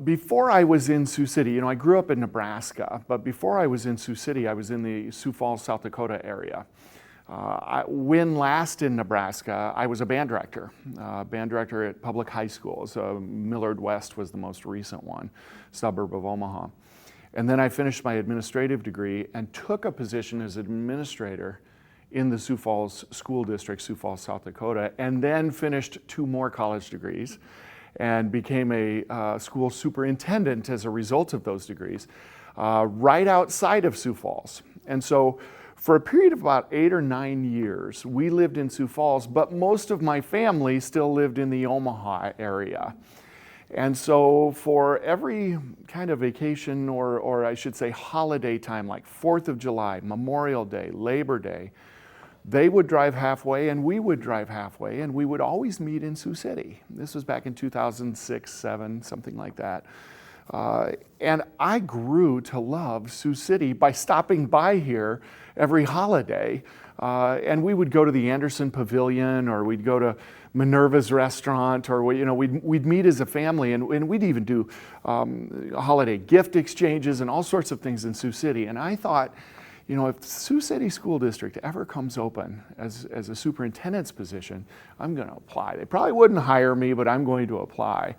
Before I was in Sioux City, I grew up in Nebraska, but before I was in Sioux City, I was in the Sioux Falls, South Dakota area. When last in Nebraska, I was a band director at public high schools. Millard West was the most recent one, suburb of Omaha. And then I finished my administrative degree and took a position as administrator in the Sioux Falls School District, Sioux Falls, South Dakota, and then finished 2 more college degrees and became a school superintendent as a result of those degrees, right outside of Sioux Falls. And so for a period of about 8 or 9 years, we lived in Sioux Falls, but most of my family still lived in the Omaha area. And so for every kind of vacation, or I should say holiday time, like 4th of July, Memorial Day, Labor Day, they would drive halfway and we would drive halfway, and we would always meet in Sioux City. This was back in 2006, 7, something like that. And I grew to love Sioux City by stopping by here every holiday. And we would go to the Anderson Pavilion, or we'd go to Minerva's restaurant, or we'd meet as a family, and we'd even do holiday gift exchanges and all sorts of things in Sioux City. And I thought, if Sioux City School District ever comes open as a superintendent's position, I'm going to apply. They probably wouldn't hire me, but I'm going to apply.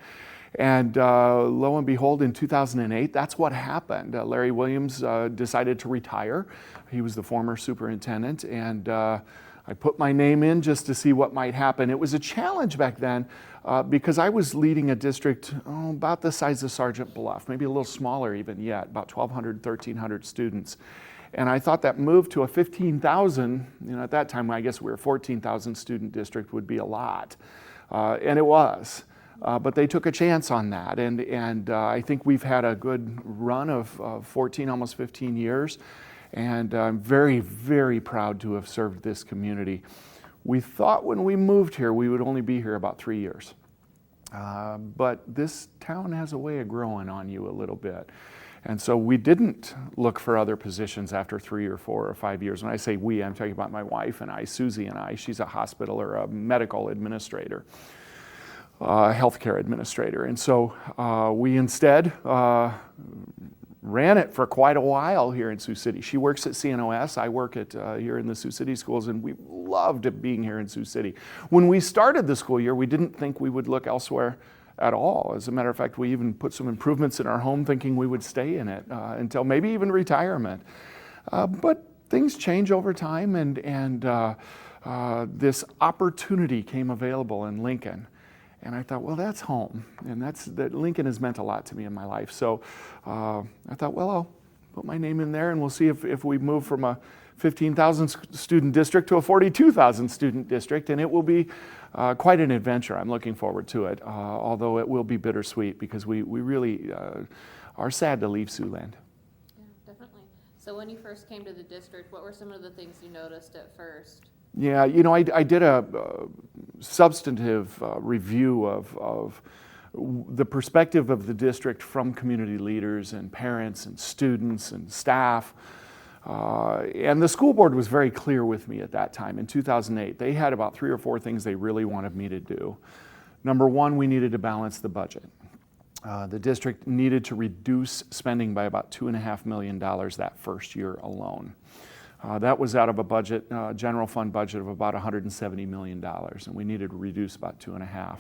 And lo and behold, in 2008, that's what happened. Larry Williams decided to retire. He was the former superintendent, and I put my name in just to see what might happen. It was a challenge back then because I was leading a district about the size of Sergeant Bluff, maybe a little smaller even yet, about 1,200, 1,300 students. And I thought that move to a 15,000, at that time I guess we were a 14,000 student district, would be a lot. And it was. But they took a chance on that. And I think we've had a good run of 14, almost 15 years. And I'm very, very proud to have served this community. We thought when we moved here, we would only be here about 3 years. But this town has a way of growing on you a little bit. And so we didn't look for other positions after 3 or 4 or 5 years. When I say we, I'm talking about my wife and I, Susie and I. She's a hospital or a medical administrator, healthcare administrator. And so we instead ran it for quite a while here in Sioux City. She works at CNOS. I work at here in the Sioux City schools, and we loved being here in Sioux City. When we started the school year, we didn't think we would look elsewhere at all. As a matter of fact, we even put some improvements in our home thinking we would stay in it until maybe even retirement. But things change over time, and this opportunity came available in Lincoln. And I thought, well, that's home. And that Lincoln has meant a lot to me in my life. So I thought, well, I'll put my name in there, and we'll see if we move from a 15,000 student district to a 42,000 student district, and it will be quite an adventure. I'm looking forward to it, although it will be bittersweet because we really are sad to leave Siouxland. Yeah, definitely. So when you first came to the district, what were some of the things you noticed at first? Yeah, I did a substantive review of the perspective of the district from community leaders and parents and students and staff. And the school board was very clear with me at that time. In 2008, they had about 3 or 4 things they really wanted me to do. Number one, we needed to balance the budget. The district needed to reduce spending by about $2.5 million that first year alone. That was out of a budget, general fund budget of about $170 million, and we needed to reduce about 2.5.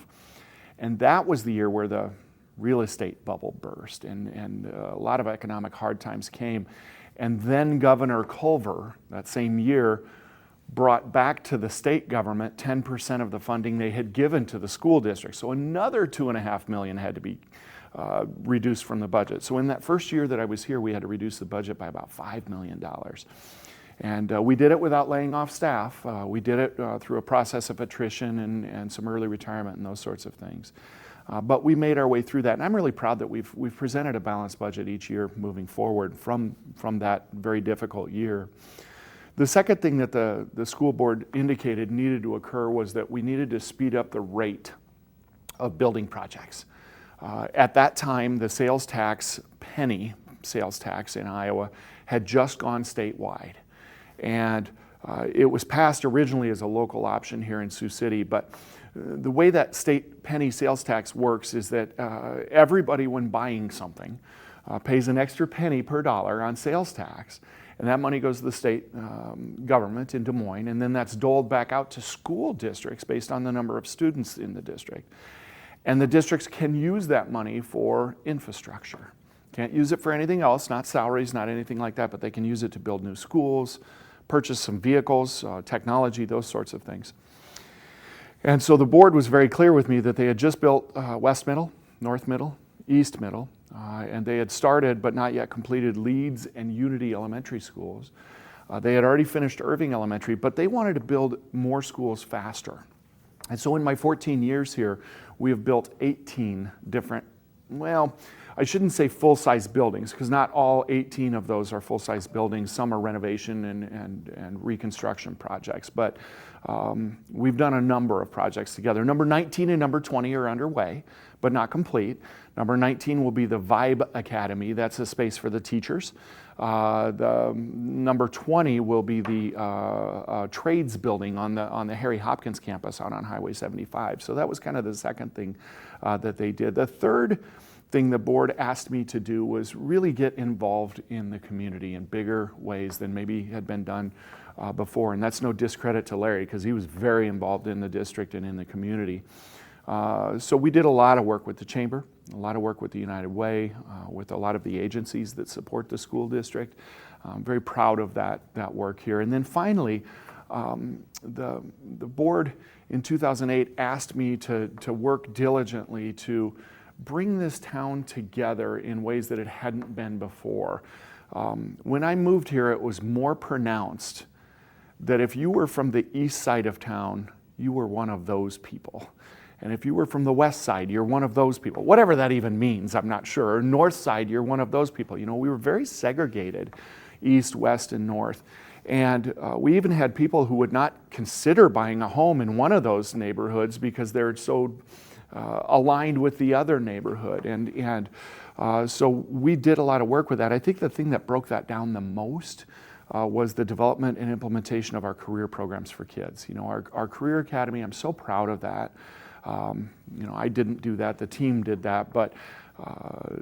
And that was the year where the real estate bubble burst, and a lot of economic hard times came. And then Governor Culver, that same year, brought back to the state government 10% of the funding they had given to the school district. So another $2.5 million had to be reduced from the budget. So in that first year that I was here, we had to reduce the budget by about $5 million. And we did it without laying off staff. We did it through a process of attrition and some early retirement and those sorts of things. But we made our way through that, and I'm really proud that we've presented a balanced budget each year moving forward from that very difficult year. The second thing that the school board indicated needed to occur was that we needed to speed up the rate of building projects. At that time, the sales tax, penny sales tax in Iowa, had just gone statewide. And it was passed originally as a local option here in Sioux City, but The way that state penny sales tax works is that everybody, when buying something, pays an extra penny per dollar on sales tax, and that money goes to the state government in Des Moines, and then that's doled back out to school districts based on the number of students in the district. And the districts can use that money for infrastructure. Can't use it for anything else, not salaries, not anything like that, but they can use it to build new schools, purchase some vehicles, technology, those sorts of things. And so the board was very clear with me that they had just built West Middle, North Middle, East Middle, and they had started but not yet completed Leeds and Unity elementary schools. They had already finished Irving Elementary, but they wanted to build more schools faster. And so in my 14 years here, we have built 18 different, well, I shouldn't say full-size buildings, because not all 18 of those are full-size buildings. Some are renovation and reconstruction projects, but we've done a number of projects together. Number 19 and number 20 are underway, but not complete. Number 19 will be the Vibe Academy. That's a space for the teachers. The number 20 will be the trades building on the Harry Hopkins campus out on Highway 75. So that was kind of the second thing that they did. The third thing the board asked me to do was really get involved in the community in bigger ways than maybe had been done before. And that's no discredit to Larry, because he was very involved in the district and in the community. So we did a lot of work with the chamber, a lot of work with the United Way, with a lot of the agencies that support the school district. I'm very proud of that work here. And then finally, the board in 2008 asked me to work diligently to bring this town together in ways that it hadn't been before. When I moved here, it was more pronounced that if you were from the east side of town, you were one of those people. And if you were from the west side, you're one of those people. Whatever that even means, I'm not sure. North side, you're one of those people. You know, we were very segregated, east, west, and north. And we even had people who would not consider buying a home in one of those neighborhoods because they're so aligned with the other neighborhood. And so we did a lot of work with that. I think the thing that broke that down the most was the development and implementation of our career programs for kids. You know, our Career Academy, I'm so proud of that. You know, I didn't do that, the team did that, but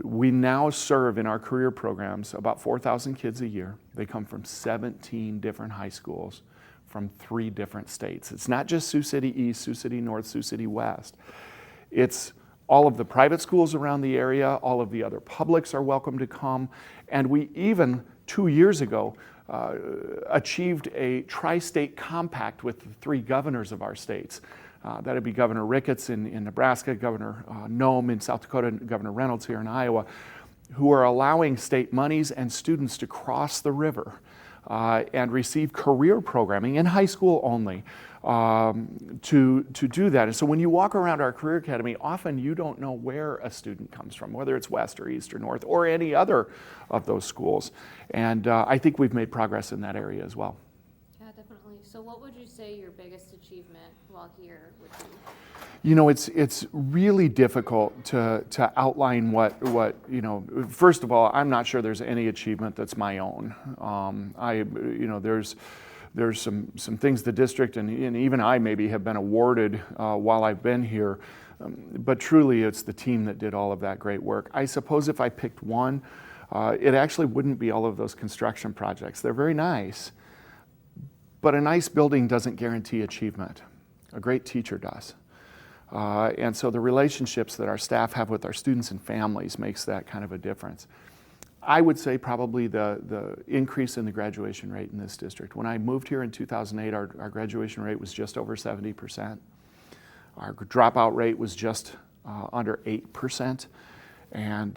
we now serve in our career programs about 4,000 kids a year. They come from 17 different high schools from 3 different states. It's not just Sioux City East, Sioux City North, Sioux City West. It's all of the private schools around the area, all of the other publics are welcome to come, and we even 2 years ago achieved a tri-state compact with the 3 governors of our states. That'd be Governor Ricketts in Nebraska, Governor Noem in South Dakota, and Governor Reynolds here in Iowa, who are allowing state monies and students to cross the river and receive career programming in high school only to do that. And so when you walk around our Career Academy, often you don't know where a student comes from, whether it's West or East or North or any other of those schools. And I think we've made progress in that area as well. Yeah, definitely. So what would you say your biggest achievement while here would be? You know, it's really difficult to outline what you know. First of all, I'm not sure there's any achievement that's my own. You know, there's some things the district and even I maybe have been awarded while I've been here, but truly it's the team that did all of that great work. I suppose if I picked one, it actually wouldn't be all of those construction projects. They're very nice, but a nice building doesn't guarantee achievement. A great teacher does. And so the relationships that our staff have with our students and families makes that kind of a difference. I would say probably the increase in the graduation rate in this district. When I moved here in 2008, our graduation rate was just over 70%. Our dropout rate was just under 8%. And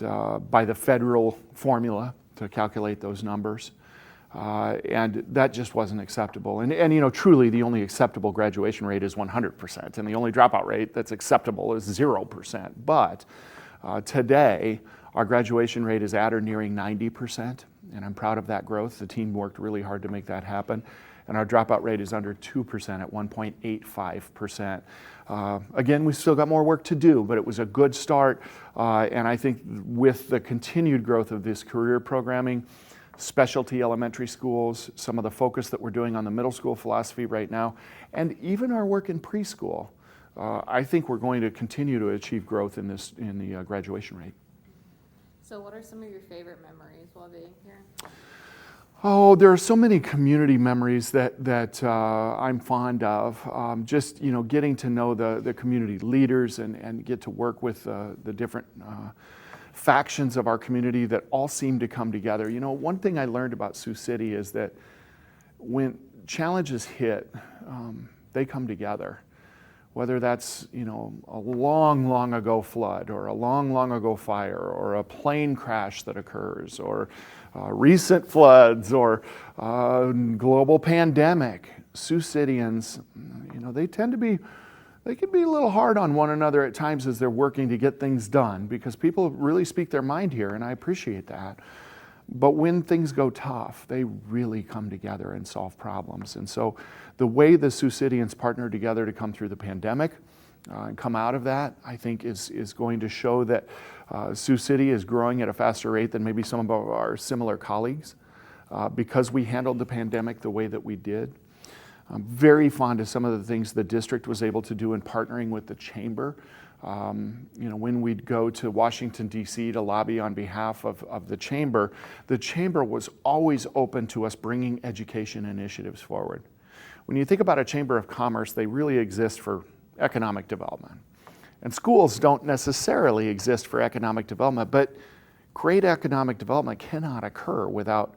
by the federal formula to calculate those numbers. And that just wasn't acceptable. And you know, truly the only acceptable graduation rate is 100%, and the only dropout rate that's acceptable is 0%. But today, our graduation rate is at or nearing 90%, and I'm proud of that growth. The team worked really hard to make that happen. And our dropout rate is under 2% at 1.85%. Again, we've still got more work to do, but it was a good start. And I think with the continued growth of this career programming, specialty elementary schools, some of the focus that we're doing on the middle school philosophy right now, and even our work in preschool, I think we're going to continue to achieve growth in the graduation rate. So what are some of your favorite memories while being here? Oh, there are so many community memories that I'm fond of. Just getting to know the community leaders and get to work with the different factions of our community that all seem to come together. One thing I learned about Sioux City is that when challenges hit, they come together. Whether that's a long ago flood, or a long ago fire, or a plane crash that occurs, or recent floods, or global pandemic, Sioux Cityans, they can be a little hard on one another at times as they're working to get things done, because people really speak their mind here, and I appreciate that. But when things go tough, they really come together and solve problems. And so the way the Sioux Cityans partner together to come through the pandemic and come out of that, I think is going to show that Sioux City is growing at a faster rate than maybe some of our similar colleagues because we handled the pandemic the way that we did. I'm very fond of some of the things the district was able to do in partnering with the chamber. When we'd go to Washington, D.C. to lobby on behalf of the chamber was always open to us bringing education initiatives forward. When you think about a chamber of commerce, they really exist for economic development. And schools don't necessarily exist for economic development, but great economic development cannot occur without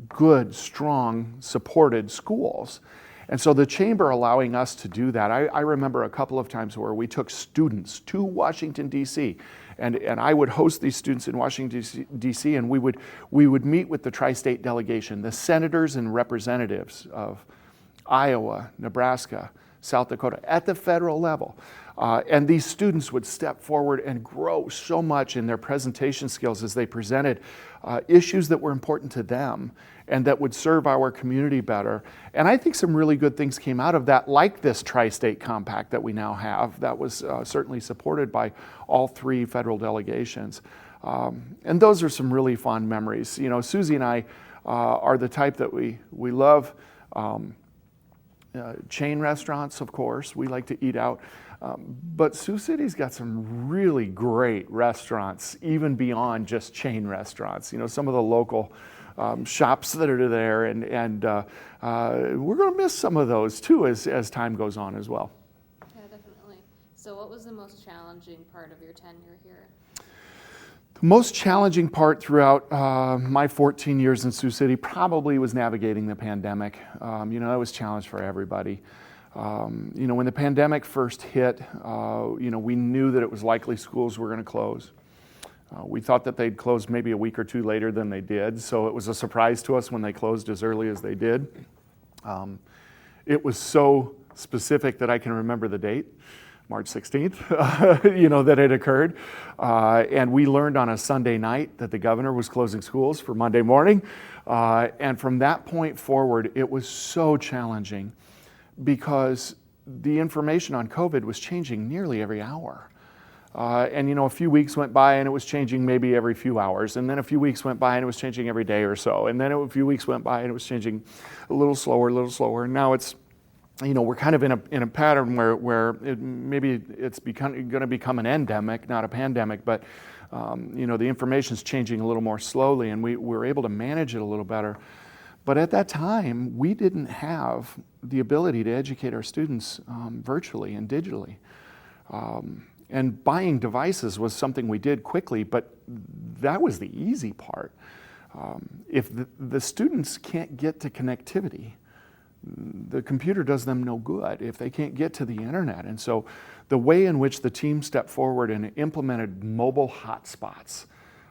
good, strong, supported schools. And so the chamber allowing us to do that, I remember a couple of times where we took students to Washington, D.C., and I would host these students in Washington, D.C., and we would meet with the tri-state delegation, the senators and representatives of Iowa, Nebraska, South Dakota, at the federal level. And these students would step forward and grow so much in their presentation skills as they presented issues that were important to them and that would serve our community better. And I think some really good things came out of that, like this tri-state compact that we now have that was certainly supported by all three federal delegations. And those are some really fond memories. Susie and I are the type that we love chain restaurants, of course. We like to eat out. But Sioux City's got some really great restaurants, even beyond just chain restaurants. Some of the local shops that are there, and we're going to miss some of those too as time goes on as well. Yeah, definitely. So what was the most challenging part of your tenure here? The most challenging part throughout my 14 years in Sioux City probably was navigating the pandemic. That was a challenge for everybody. When the pandemic first hit, we knew that it was likely schools were going to close. We thought that they'd close maybe a week or two later than they did, so it was a surprise to us when they closed as early as they did. It was so specific that I can remember the date, March 16th, that it occurred. And we learned on a Sunday night that the governor was closing schools for Monday morning. And from that point forward, it was so challenging because the information on COVID was changing nearly every hour. And a few weeks went by and it was changing maybe every few hours. And then a few weeks went by and it was changing every day or so. And then a few weeks went by and it was changing a little slower. And now it's, we're kind of in a pattern where maybe it's going to become an endemic, not a pandemic, but the information's changing a little more slowly, and we're able to manage it a little better. But at that time, we didn't have the ability to educate our students virtually and digitally. And buying devices was something we did quickly, but that was the easy part. If the students can't get to connectivity, the computer does them no good if they can't get to the internet. And so the way in which the team stepped forward and implemented mobile hotspots,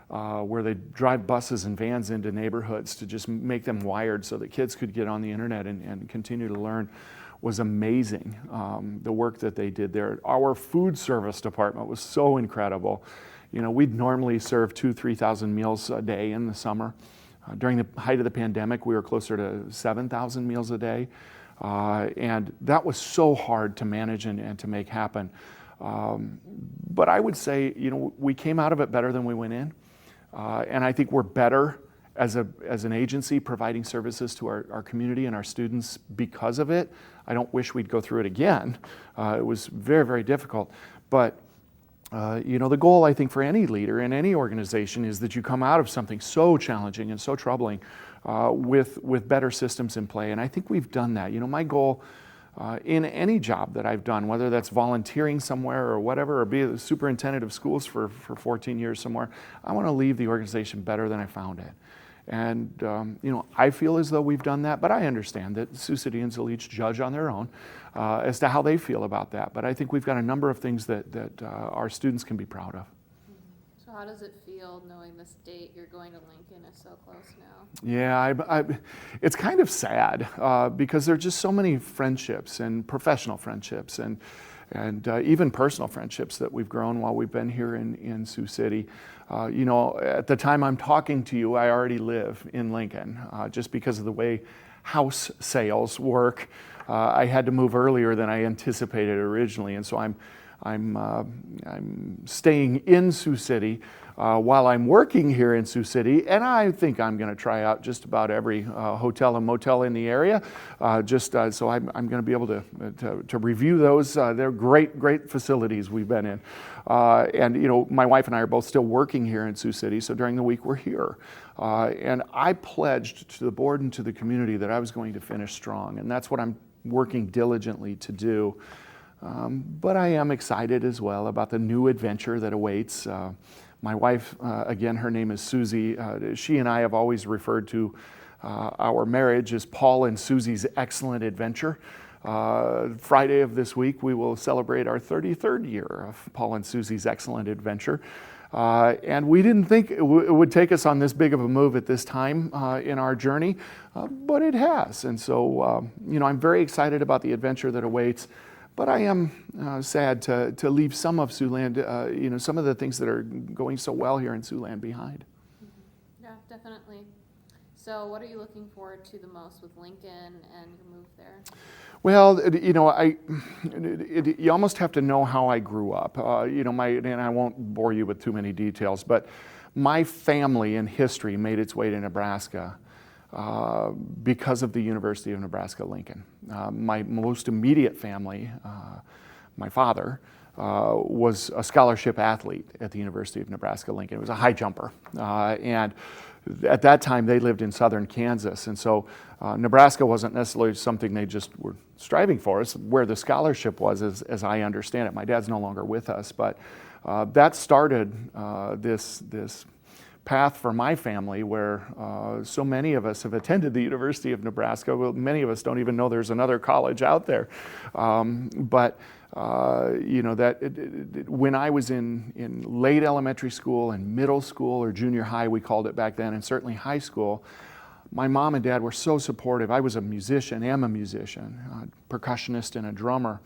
where they drive buses and vans into neighborhoods to just make them wired so that kids could get on the internet and continue to learn, was amazing. The work that they did there. Our food service department was so incredible. We'd normally serve 2,000-3,000 meals a day in the summer. During the height of the pandemic, we were closer to 7,000 meals a day. And that was so hard to manage and to make happen. But I would say, we came out of it better than we went in. And I think we're better as an agency providing services to our community and our students because of it. I don't wish we'd go through it again. It was very, very difficult. But the goal, I think, for any leader in any organization is that you come out of something so challenging and so troubling with better systems in play. And I think we've done that. My goal in any job that I've done, whether that's volunteering somewhere or whatever, or be the superintendent of schools for 14 years somewhere, I want to leave the organization better than I found it. And, I feel as though we've done that, but I understand that Sioux Cityans will each judge on their own as to how they feel about that. But I think we've got a number of things that our students can be proud of. So how does it feel knowing this date you're going to Lincoln is so close now? Yeah, it's kind of sad because there are just so many friendships and professional friendships and even personal friendships that we've grown while we've been here in Sioux City. At the time I'm talking to you, I already live in Lincoln just because of the way house sales work. I had to move earlier than I anticipated originally, and so I'm staying in Sioux City while I'm working here in Sioux City, and I think I'm going to try out just about every hotel and motel in the area, so I'm going to be able to review those. They're great facilities we've been in, and my wife and I are both still working here in Sioux City, so during the week we're here, and I pledged to the board and to the community that I was going to finish strong, and that's what I'm working diligently to do. But I am excited as well about the new adventure that awaits. My wife, again, her name is Susie. She and I have always referred to our marriage as Paul and Susie's excellent adventure. Friday of this week, we will celebrate our 33rd year of Paul and Susie's excellent adventure. And we didn't think it would take us on this big of a move at this time in our journey, but it has. And so, I'm very excited about the adventure that awaits. But I am sad to leave some of Siouxland, some of the things that are going so well here in Siouxland behind. Yeah, definitely. So what are you looking forward to the most with Lincoln and your move there? Well, you almost have to know how I grew up. And I won't bore you with too many details, but my family and history made its way to Nebraska because of the University of Nebraska-Lincoln. My most immediate family, my father, was a scholarship athlete at the University of Nebraska-Lincoln. He was a high jumper. And at that time, they lived in southern Kansas. And so Nebraska wasn't necessarily something they just were striving for. It's where the scholarship was, as I understand it. My dad's no longer with us. But that started this path for my family where so many of us have attended the University of Nebraska. Well, many of us don't even know there's another college out there. When I was in late elementary school and middle school or junior high, we called it back then, and certainly high school, my mom and dad were so supportive. I was am a musician, percussionist and a drummer.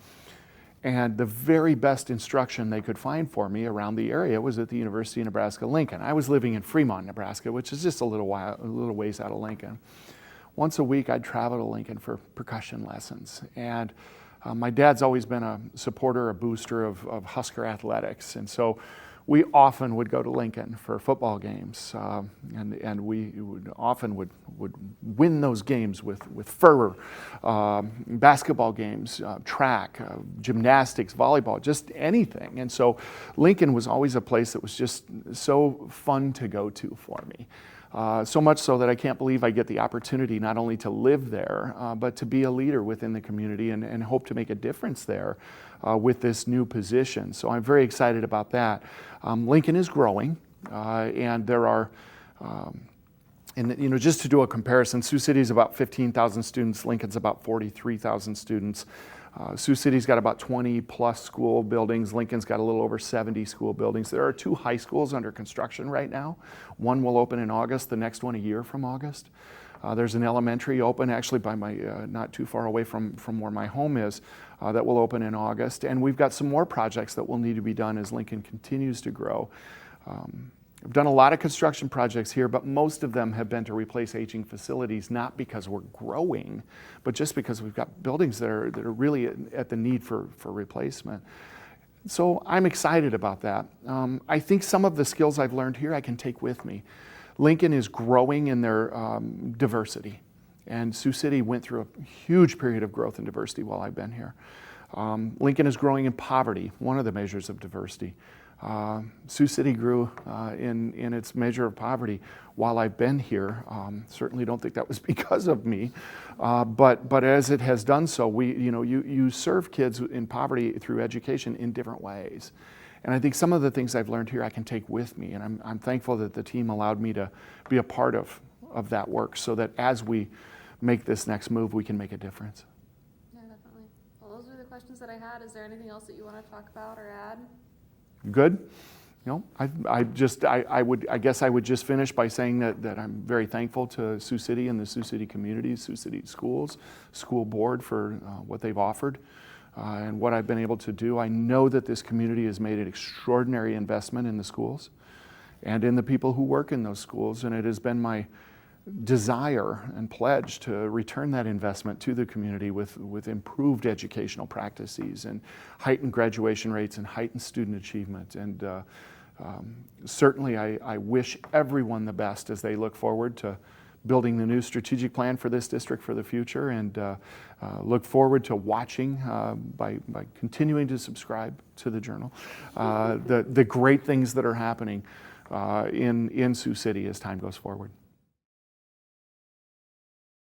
And the very best instruction they could find for me around the area was at the University of Nebraska-Lincoln. I was living in Fremont, Nebraska, which is just a little ways out of Lincoln. Once a week, I'd travel to Lincoln for percussion lessons. And my dad's always been a supporter, a booster of Husker athletics. And so we often would go to Lincoln for football games. And we would win those games with fervor. Basketball games, track, gymnastics, volleyball, just anything. And so Lincoln was always a place that was just so fun to go to for me. So much so that I can't believe I get the opportunity not only to live there, but to be a leader within the community and hope to make a difference there with this new position. So I'm very excited about that. Lincoln is growing, and there are, just to do a comparison, Sioux City is about 15,000 students, Lincoln's about 43,000 students. Sioux City's got about 20 plus school buildings. Lincoln's got a little over 70 school buildings. There are 2 high schools under construction right now. One will open in August, the next one a year from August. There's an elementary open actually by my, not too far away from where my home is, that will open in August. And we've got some more projects that will need to be done as Lincoln continues to grow. I've done a lot of construction projects here, but most of them have been to replace aging facilities, not because we're growing, but just because we've got buildings that are really at the need for replacement. So I'm excited about that. I think some of the skills I've learned here I can take with me. Lincoln is growing in their diversity. And Sioux City went through a huge period of growth and diversity while I've been here. Lincoln is growing in poverty, one of the measures of diversity. Sioux City grew in its measure of poverty while I've been here. Certainly don't think that was because of me, but as it has done so, you serve kids in poverty through education in different ways. And I think some of the things I've learned here I can take with me, and I'm thankful that the team allowed me to be a part of that work so that as we make this next move, we can make a difference. Yeah, definitely. Well, those are the questions that I had. Is there anything else that you want to talk about or add? Good. I guess I would just finish by saying that I'm very thankful to Sioux City and the Sioux City community, Sioux City schools, school board for what they've offered and what I've been able to do. I know that this community has made an extraordinary investment in the schools and in the people who work in those schools, and it has been my desire and pledge to return that investment to the community with improved educational practices and heightened graduation rates and heightened student achievement. And certainly I wish everyone the best as they look forward to building the new strategic plan for this district for the future, and look forward to watching by continuing to subscribe to the Journal the great things that are happening in Sioux City as time goes forward.